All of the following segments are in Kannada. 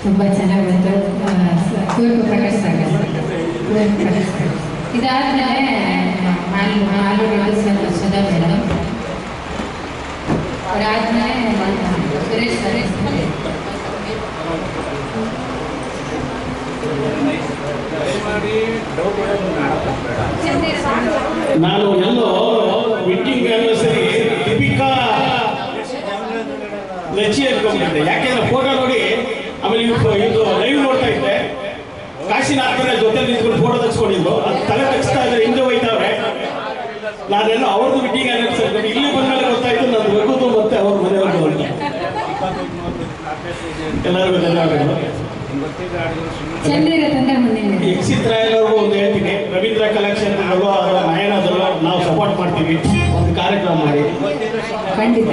ತುಂಬ ಚೆನ್ನಾಗಿ ಬಂತು. ಕುವೆಂಪು ಪ್ರಕಾಶ್ ಸಾಗರ್, ಕುವೆಂಪು ಪ್ರಕಾಶ್ ಸಾಗರ್. ಇದಾದ್ಮೇಲೆ ಮಾಲೂರು ಸುಧಾ ಮೇಡಮ್, ಅದಾದ್ಮೇಲೆ ಸುರೇಶ್ ಸರ್. ನಾನು ಎಲ್ಲೋ ಮೀಟಿಂಗ್ ಆನಿವರ್ಸರಿ ದೀಪಿಕಾ ಲಚ್ಚಿ ಅನ್ಕೊಂಡ್ಬಿಟ್ಟೆ. ಯಾಕೆಂದ್ರೆ ಫೋಟೋ ನೋಡಿ ಆಮೇಲೆ ಇದು ಲೈವ್ ನೋಡ್ತಾ ಇದ್ದೆ. ಕಾಶಿನಾಥನ ಜೊತೆ ನಿಂತ್ಕೊಂಡು ಫೋಟೋ ತೆಗೆಸ್ಕೊಂಡಿದ್ದು, ಅದು ತಲೆ ತೆಗಿಸ್ತಾ ಇದ್ರೆ ಹಿಂದೆ ಹೋಯ್ತಾವ್ರೆ. ನಾನೆಲ್ಲ ಅವ್ರದ್ದು ಮೀಟಿಂಗ್ ಆನಿವರ್ಸರಿ ಇಲ್ಲಿ ಬಂದ್ಮೇಲೆ ಗೊತ್ತಾಯ್ತು ನಾನು ರಘುದು ಮತ್ತೆ ಅವ್ರ ಮನೆಯವ್ರದ್ದು ಅಂತ. ಎಲ್ಲರಿಗೂ ಧನ್ಯವಾದಗಳು. ಯಕ್ಷಿತ್ರಾಯವ್ರಿಗೂ ಒಂದು ಹೇಳ್ತೀನಿ, ರವೀಂದ್ರ ಕಲಾಕ್ಷೇತ್ರದಲ್ಲೂ ಅದರ ನಯನದಲ್ಲೂ ನಾವು ಸಪೋರ್ಟ್ ಮಾಡ್ತೀವಿ. ಒಂದು ಕಾರ್ಯಕ್ರಮ ಮಾಡಿ ಖಂಡಿತ.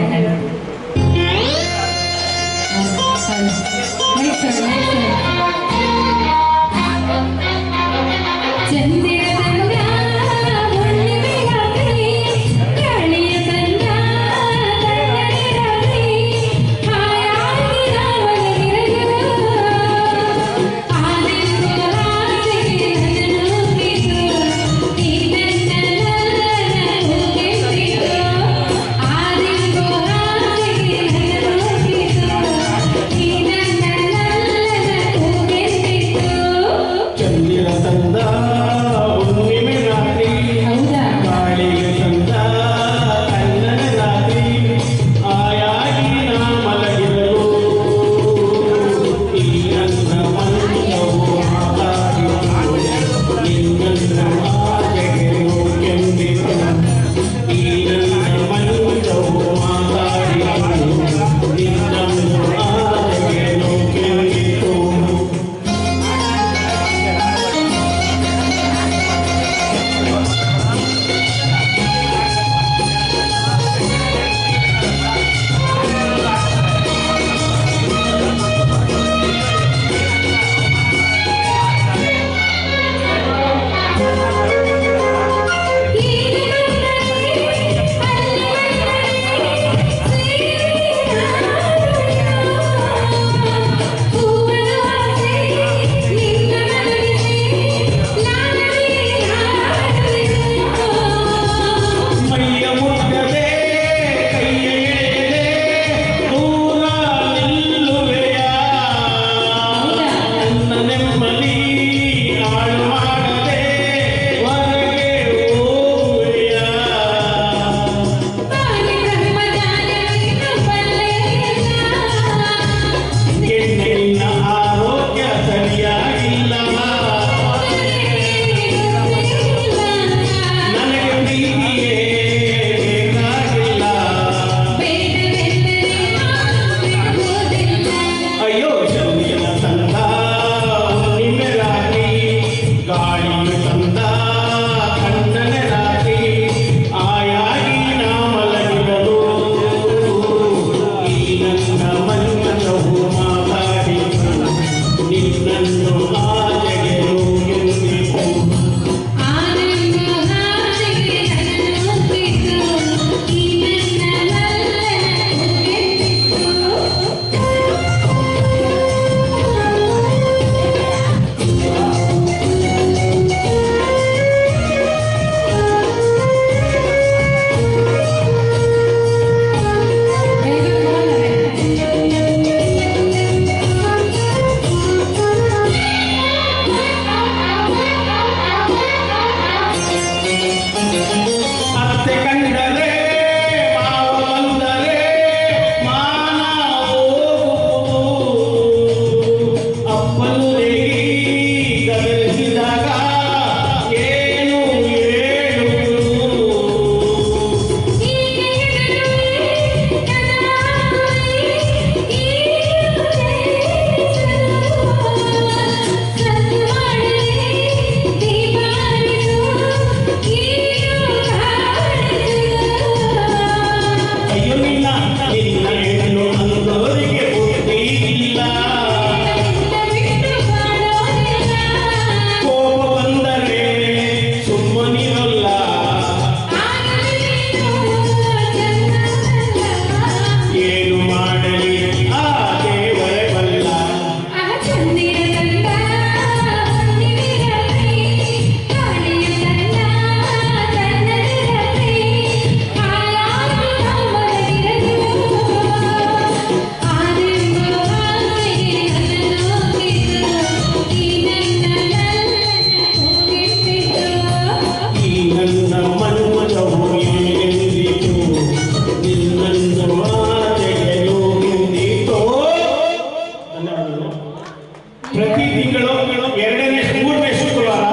ಪ್ರತಿ ತಿಂಗಳು 2ನೇ 3ನೇ ಶುಕ್ರವಾರ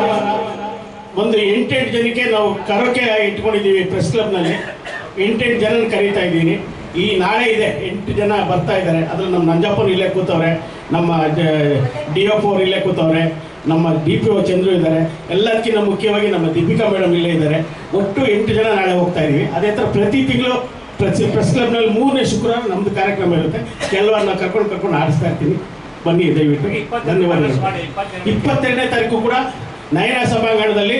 ಒಂದು 8 ಜನಕ್ಕೆ ನಾವು ಕರೋಕೆ ಇಟ್ಕೊಂಡಿದ್ದೀವಿ ಪ್ರೆಸ್ ಕ್ಲಬ್ನಲ್ಲಿ. 8 ಜನ ಕರೀತಾ ಇದ್ದೀನಿ. ಈ ನಾಳೆ ಇದೆ, 8 ಜನ ಬರ್ತಾ ಇದ್ದಾರೆ. ಅದ್ರಲ್ಲಿ ನಮ್ಮ ನಂಜಪ್ಪರು ಇಲ್ಲೇ ಕೂತವ್ರೆ, ನಮ್ಮ DOP ಅವರು ಇಲ್ಲೇ ಕೂತವ್ರೆ, ನಮ್ಮ DPO ಚಂದ್ರು ಇದ್ದಾರೆ, ಎಲ್ಲದಕ್ಕಿಂತ ಮುಖ್ಯವಾಗಿ ನಮ್ಮ ದೀಪಿಕಾ ಮೇಡಮ್ ಇಲ್ಲೇ ಇದ್ದಾರೆ. ಒಟ್ಟು 8 ಜನ ನಾಳೆ ಹೋಗ್ತಾ ಇದೀವಿ. ಅದೇ ಥರ ಪ್ರತಿ ತಿಂಗಳು ಪ್ರೆಸ್ ಕ್ಲಬ್ನಲ್ಲಿ 3ನೇ ಶುಕ್ರವಾರ ನಮ್ಮದು ಕಾರ್ಯಕ್ರಮ ಇರುತ್ತೆ. ಕೆಲವರನ್ನ ಕರ್ಕೊಂಡು ಆಡಿಸ್ತಾ ಇರ್ತೀನಿ. ಬನ್ನಿ, ದಯವಿಟ್ಟು. ಧನ್ಯವಾದಗಳು. 22ನೇ ತಾರೀಕು ಕೂಡ ನಯನ ಸಭಾಂಗಣದಲ್ಲಿ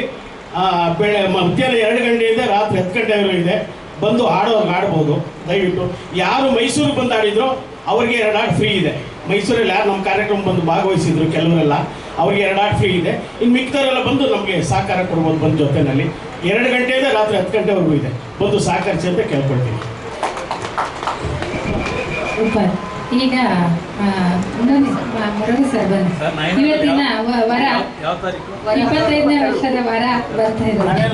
ಮಧ್ಯಾಹ್ನ 2 ಗಂಟೆಯಿಂದ ರಾತ್ರಿ 10 ಗಂಟೆವರೆಗೂ ಇದೆ. ಬಂದು ಆಡ್ಬೋದು. ದಯವಿಟ್ಟು ಯಾರು ಮೈಸೂರು ಬಂದು ಆಡಿದ್ರು ಅವ್ರಿಗೆ 2 ಆಟ ಫ್ರೀ ಇದೆ. ಮೈಸೂರಲ್ಲಿ ಯಾರು ನಮ್ಮ ಕಾರ್ಯಕ್ರಮ ಬಂದು ಭಾಗವಹಿಸಿದ್ರು ಕೆಲವರೆಲ್ಲ, ಅವ್ರಿಗೆ 2 ಆಟ ಫ್ರೀ ಇದೆ. ಇನ್ನು ಮಿಕ್ತವರೆಲ್ಲ ಬಂದು ನಮಗೆ ಸಹಕಾರ ಕೊಡ್ಬೋದು ಬಂದು ಜೊತೆಯಲ್ಲಿ. 2 ಗಂಟೆಯಿಂದ ರಾತ್ರಿ 10 ಗಂಟೆವರೆಗೂ ಇದೆ. ಬಂದು ಸಹಕರಿಸಿ ಅಂತ ಕೇಳ್ಕೊಳ್ತೀನಿ. ಈಗ ಮುರುಘಾ ಸರ್ ಬಂದು ಇವತ್ತಿನ ವರ 25ನೇ ವರ್ಷದ ವರ ಬರ್ತಾ ಇದ್ದಾರೆ.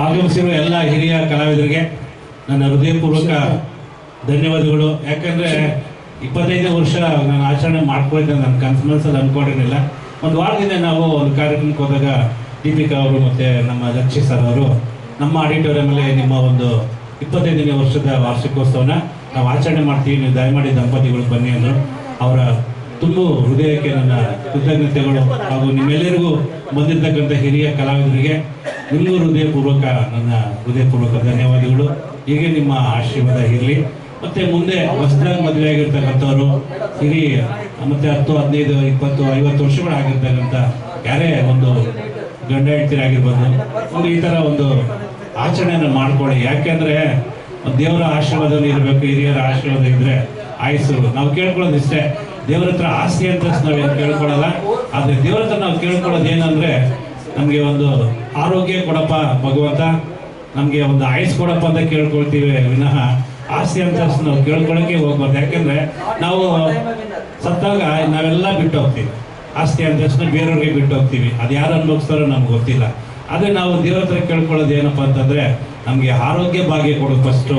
ಆಗಮಿಸಿರುವ ಎಲ್ಲ ಹಿರಿಯ ಕಲಾವಿದರಿಗೆ ನನ್ನ ಹೃದಯಪೂರ್ವಕ ಧನ್ಯವಾದಗಳು. ಯಾಕಂದರೆ 25ನೇ ವರ್ಷ ನಾನು ಆಚರಣೆ ಮಾಡ್ಕೊಳ್ತೇನೆ, ನನ್ನ ಕನ್ಸಲ್ಲಿ ಅಂದ್ಕೊಂಡಿರಲಿಲ್ಲ. ಒಂದು ವಾರದಿಂದ ನಾವು ಒಂದು ಕಾರ್ಯಕ್ರಮಕ್ಕೆ ಹೋದಾಗ ದೀಪಿಕಾ ಅವರು ಮತ್ತು ನಮ್ಮ ಲಕ್ಷಿ ಸರ್ ಅವರು ನಮ್ಮ ಆಡಿಟೋರಿಯಮಲ್ಲಿ ನಿಮ್ಮ ಒಂದು 25ನೇ ವರ್ಷದ ವಾರ್ಷಿಕೋತ್ಸವನ ನಾವು ಆಚರಣೆ ಮಾಡ್ತೀವಿ, ನೀವು ದಯಮಾಡಿ ದಂಪತಿಗಳು ಬನ್ನಿ ಅಂದರು. ಅವರ ತುಂಬ ಹೃದಯಕ್ಕೆ ನನ್ನ ಕೃತಜ್ಞತೆಗಳು. ಹಾಗೂ ನಿಮ್ಮೆಲ್ಲರಿಗೂ ಬಂದಿರತಕ್ಕಂಥ ಹಿರಿಯ ಕಲಾವಿದರಿಗೆ ನಿಮಗೂ ನನ್ನ ಹೃದಯಪೂರ್ವಕ ಧನ್ಯವಾದಗಳು. ಹೀಗೆ ನಿಮ್ಮ ಆಶೀರ್ವಾದ ಇರಲಿ. ಮತ್ತು ಮುಂದೆ ಹೊಸದಾಗಿ ಮದುವೆ ಆಗಿರ್ತಕ್ಕಂಥವ್ರು ಹಿರಿಯ ಮತ್ತು 10, 15, 20, 50 ವರ್ಷಗಳಾಗಿರ್ತಕ್ಕಂಥ ಯಾರೇ ಒಂದು ಗಂಡ ಹೆಂಡತಿರಾಗಿರ್ಬೋದು, ಒಂದು ಈ ಥರ ಒಂದು ಆಚರಣೆಯನ್ನು ಮಾಡ್ಕೊಳ್ಳಿ. ಯಾಕೆಂದರೆ ದೇವರ ಆಶೀರ್ವಾದದಲ್ಲಿ ಇರಬೇಕು, ಹಿರಿಯರ ಆಶೀರ್ವಾದ ಇದ್ದರೆ ಆಯಸ್ಸು. ನಾವು ಕೇಳ್ಕೊಳ್ಳೋದು ಇಷ್ಟೇ, ದೇವರ ಹತ್ರ ಆಸ್ತಿ ಅಂತ ನಾವೇನು ಕೇಳ್ಕೊಳ್ಳಲ್ಲ. ಆದರೆ ದೇವರ ಹತ್ರ ನಾವು ಕೇಳ್ಕೊಳ್ಳೋದು ಏನಂದರೆ ನಮಗೆ ಒಂದು ಆರೋಗ್ಯ ಕೊಡಪ್ಪ ಭಗವಂತ, ನಮಗೆ ಒಂದು ಆಯಸ್ಸು ಕೊಡಪ್ಪ ಅಂತ ಕೇಳ್ಕೊಳ್ತೀವಿ ವಿನಃ ಆಸ್ತಿ ಅಂತ ನಾವು ಕೇಳ್ಕೊಳ್ಳೋಕ್ಕೆ ಹೋಗ್ಬಾರ್ದು. ಯಾಕೆಂದರೆ ನಾವು ಸತ್ತಾಗ ನಾವೆಲ್ಲ ಬಿಟ್ಟು ಹೋಗ್ತೀವಿ. ಆಸ್ತಿ ಅಂತ ಬೇರೆಯವ್ರಿಗೆ ಬಿಟ್ಟು ಹೋಗ್ತೀವಿ. ಅದು ಯಾರು ಅನುಭವಿಸ್ತಾರೋ ನಮ್ಗೆ ಗೊತ್ತಿಲ್ಲ. ಆದರೆ ನಾವು ದೇವರ ಹತ್ರ ಕೇಳ್ಕೊಳ್ಳೋದು ಏನಪ್ಪ ಅಂತಂದರೆ ನಮಗೆ ಆರೋಗ್ಯ ಭಾಗ್ಯ ಕೊಡು ಫಸ್ಟು.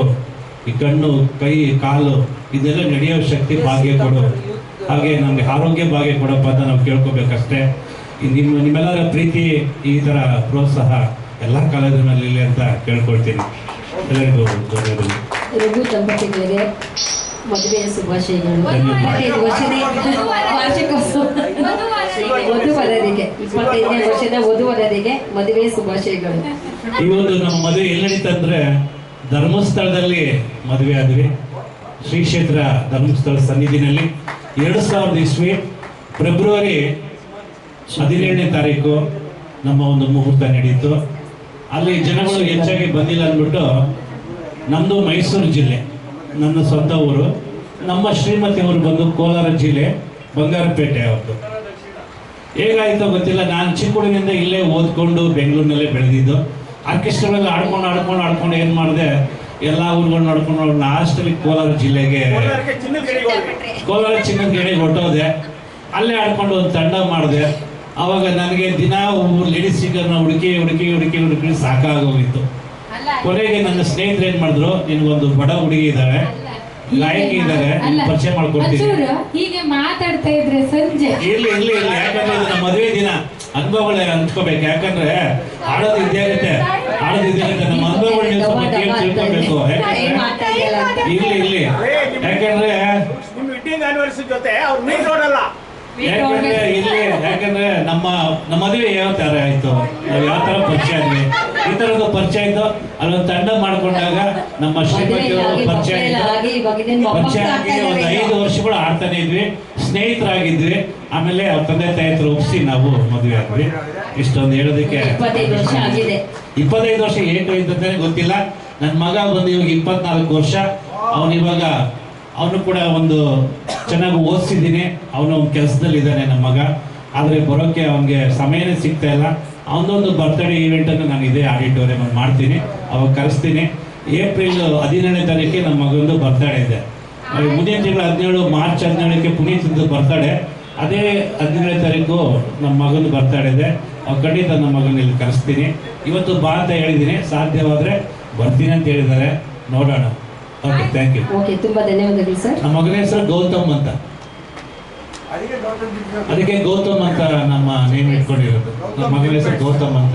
ಈ ಕಣ್ಣು, ಕೈ, ಕಾಲು ಇದೆಲ್ಲ ನಡೆಯೋ ಶಕ್ತಿ ಭಾಗ್ಯ ಕೊಡು. ಹಾಗೆ ನಮಗೆ ಆರೋಗ್ಯ ಭಾಗ್ಯ ಕೊಡಪ್ಪ ಅಂತ ನಾವು ಕೇಳ್ಕೊಬೇಕಷ್ಟೇ. ನಿಮ್ಮೆಲ್ಲರ ಪ್ರೀತಿ, ಈ ಥರ ಪ್ರೋತ್ಸಾಹ ಎಲ್ಲ ಕಲಾವಿದರ ಮೇಲೆ ಇರಲಿ ಅಂತ ಕೇಳ್ಕೊಳ್ತೀನಿ. ಎಲ್ಲರಿಗೂ ಧನ್ಯವಾದಗಳು. ರಘು ದಂಪತಿಗಳಿಗೆ ಮದುವೆಯ ಶುಭಾಶಯಗಳು. 25 ವರ್ಷದ ವಾರ್ಷಿಕೋತ್ಸವ ವಧುವರರಿಗೆ 25ನೇ ವರ್ಷದ ವಧುವರರಿಗೆ ಮದುವೆಯ ಶುಭಾಶಯಗಳು. ಈ ಒಂದು ನಮ್ಮ ಮದುವೆ ಎಲ್ಲಿ ನಡೀತಂದ್ರೆ ಧರ್ಮಸ್ಥಳದಲ್ಲಿ ಮದುವೆ ಆದ್ವಿ. ಶ್ರೀ ಕ್ಷೇತ್ರ ಧರ್ಮಸ್ಥಳ ಸನ್ನಿಧಿನಲ್ಲಿ 2000 ಇಸ್ವಿ ಫೆಬ್ರವರಿ 17ನೇ ತಾರೀಕು ನಮ್ಮ ಒಂದು ಮುಹೂರ್ತ ನಡೀತು. ಅಲ್ಲಿ ಜನಗಳು ಹೆಚ್ಚಾಗಿ ಬಂದಿಲ್ಲ ಅಂದ್ಬಿಟ್ಟು ನಮ್ಮದು ಮೈಸೂರು ಜಿಲ್ಲೆ, ನನ್ನ ಸ್ವಂತ ಊರು. ನಮ್ಮ ಶ್ರೀಮತಿ ಅವರು ಬಂದು ಕೋಲಾರ ಜಿಲ್ಲೆ ಬಂಗಾರಪೇಟೆ ಅವ್ರದ್ದು. ಹೇಗಾಯ್ತೋ ಗೊತ್ತಿಲ್ಲ, ನಾನು ಚಿಕ್ಕ ಹುಡುಗಿನಿಂದ ಇಲ್ಲೇ ಓದ್ಕೊಂಡು ಬೆಂಗಳೂರಿನಲ್ಲೇ ಬೆಳೆದಿದ್ದು. ಆರ್ಕೆಸ್ಟ್ರಾವೆಲ್ಲ ಆಡ್ಕೊಂಡು ಏನು ಮಾಡಿದೆ, ಎಲ್ಲ ಊರುಗಳು ನೋಡ್ಕೊಂಡು ಲಾಸ್ಟಲ್ಲಿ ಕೋಲಾರ ಜಿಲ್ಲೆಗೆ ಕೋಲಾರ ಚಿನ್ನದ ಹೊರಟೋದೆ. ಅಲ್ಲೇ ಆಡ್ಕೊಂಡು ಒಂದು ತಂಡ ಮಾಡಿದೆ. ಆವಾಗ ನನಗೆ ದಿನ ಲೇಡೀಸ್ ಸಿಂಗರ್ನ ಹುಡುಕಿ ಸಾಕಾಗೋಗಿತ್ತು. ಕೊನೆಗೆ ನನ್ನ ಸ್ನೇಹಿತರು ಏನ್ ಮಾಡಿದ್ರು, ನಿನ್ಗೊಂದು ಬಡ ಹುಡುಗಿ ಇದ್ದಾಳೆ, ಗಾಯಕಿ ಇದ್ದಾರೆ, ಪರಿಚಯ ಮಾಡ್ಕೊಡ್ತೀನಿ. ಹೀಗೆ ಮಾತಾಡ್ತಾ ಇದ್ರೆ ಸಂಜೆ ಇರ್ಲಿ ಯಾಕಂದ್ರೆ ಇದು ನಮ್ಮ ಮದುವೆ ದಿನ ಅನುಭವಗಳೇ ಹಂಚ್ಕೋಬೇಕು. ಯಾಕಂದ್ರೆ ಆಡೋದು ಇದ್ದೇ ಇರುತ್ತೆ. ನಮ್ಮ ಅನುಭವಗಳನ್ನ ಸ್ವಲ್ಪ ಕೇಳಿ ತಿಳ್ಕೊಬೇಕು. ಇರ್ಲಿ ಯಾಕಂದ್ರೆ ಯಾಕಂದ್ರೆ ನಮ್ಮ ಮದುವೆ ಯಾವ ತರ ಆಯ್ತು, ನಾವು ಯಾವ ತರ ಪರಿಚಯ ಆದ್ವಿ, ಈ ತರದ ಪರಿಚಯ ಆಯ್ತು. ಅಲ್ಲೊಂದು ತಂಡ ಮಾಡ್ಕೊಂಡಾಗ ನಮ್ಮ ಶ್ರೀಮತಿಯವರು ಪರಿಚಯ ಆಗಿ ಒಂದು 5 ವರ್ಷಗಳು ಆಡ್ತಾನೆ ಇದ್ವಿ, ಸ್ನೇಹಿತರಾಗಿದ್ವಿ. ಆಮೇಲೆ ಅವ್ರ ತಂದೆ ತಾಯಿ ಹತ್ರ ಒಪ್ಪಿಸಿ ನಾವು ಮದುವೆ ಆದ್ವಿ. ಇಷ್ಟೊಂದು ಹೇಳೋದಕ್ಕೆ 25 ವರ್ಷ ಏನು ಅಂತಾನೆ ಗೊತ್ತಿಲ್ಲ. ನನ್ನ ಮಗ ಬಂದು ಇವಾಗ 24 ವರ್ಷ. ಅವನು ಕೂಡ ಒಂದು ಚೆನ್ನಾಗಿ ಓದಿಸಿದ್ದೀನಿ. ಅವನು ಒಂದು ಕೆಲಸದಲ್ಲಿ ಇದ್ದಾನೆ ನಮ್ಮ ಮಗ. ಆದರೆ ಬರೋಕ್ಕೆ ಅವನಿಗೆ ಸಮಯನೇ ಸಿಗ್ತಾ ಇಲ್ಲ. ಅವನದೊಂದು ಬರ್ತ್ಡೇ ಈವೆಂಟನ್ನು ನಾನು ಇದೇ ಆಡಿಟೋರಿಯಂ ಮಾಡ್ತೀನಿ, ಅವಾಗ ಕರೆಸ್ತೀನಿ. ಏಪ್ರಿಲ್ 17ನೇ ತಾರೀಕಿಗೆ ನಮ್ಮ ಮಗಂದು ಬರ್ತ್ಡೇ ಇದೆ. ಮುಂದಿನ ತಿಂಗಳು 17 ಮಾರ್ಚ್ 17ಕ್ಕೆ ಪುನೀತ್ದು ಬರ್ತ್ಡೇ. ಅದೇ 17ನೇ ತಾರೀಕು ನಮ್ಮ ಮಗನ ಬರ್ತಡೇ ಇದೆ. ಖಂಡಿತ ನಮ್ಮ ಮಗನ ಇಲ್ಲಿ ಕರೆಸ್ತೀನಿ. ಇವತ್ತು ಬಾ ಅಂತ ಹೇಳಿದ್ದೀನಿ, ಸಾಧ್ಯವಾದರೆ ಬರ್ತೀನಿ ಅಂತ ಹೇಳಿದ್ದಾರೆ, ನೋಡೋಣ. Okay, thank you. ಓಕೆ, ತುಂಬಾ ಧನ್ಯವಾದಗಳು ಸರ್. ನಮ್ಮ ಮಗನ ಹೆಸರು ಗೌತಮ್ ಅಂತ, ಅದಕ್ಕೆ ಗೌತಮ್ ಅಂತ ನಮ್ಮ ನೇಮ್ ಇಟ್ಕೊಂಡಿರೋದು. ನಮ್ಮ ಮಗನ ಹೆಸರು ಗೌತಮ್ ಅಂತ.